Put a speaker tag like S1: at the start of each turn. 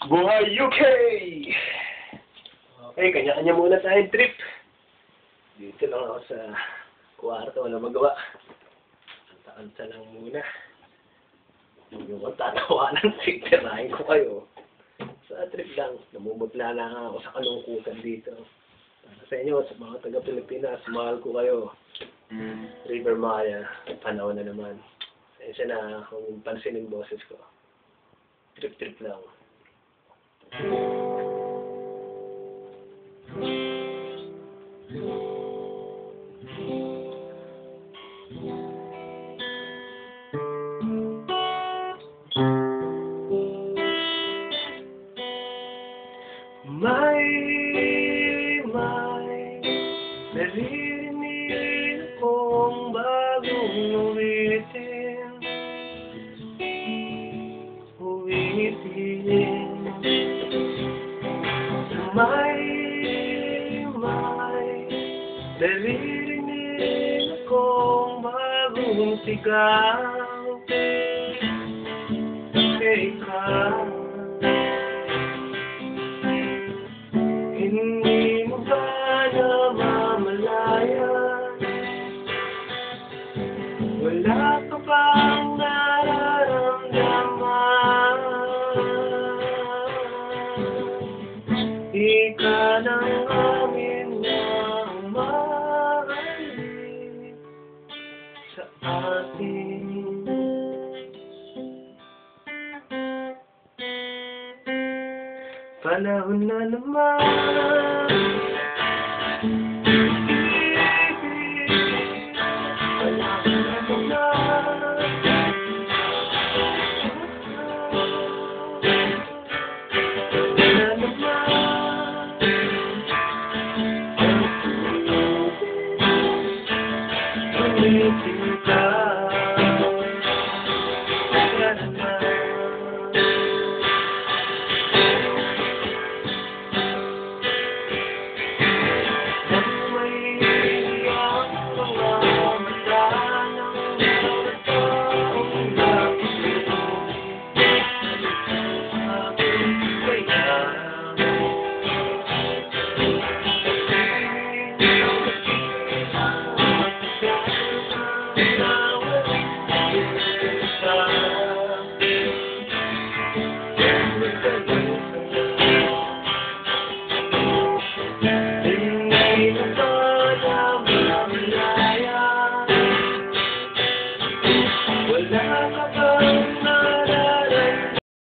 S1: Buhay UK! Okay, kanya-kanya muna tayong trip. Dito lang ako sa kwarto, wala magawa. Kanta-kanta lang muna. Yung tatawanan, sigtirahin ko kayo. Sa trip lang, namumutla na ako sa kalungkutan dito. Para sa inyo, sa mga taga-Pilipinas, mahal ko kayo. River Maya, panahon na naman. Pasensya na kung pansin yung boses ko. Trip-trip lang. May naririnig akong bagong uwitin. May naririnig akong bagong sigaw kay ikaw. Hindi mo ba namamalayan? Wala ka bang nararamdaman? Ika ng amin na umahalin sa atin. Panahon na naman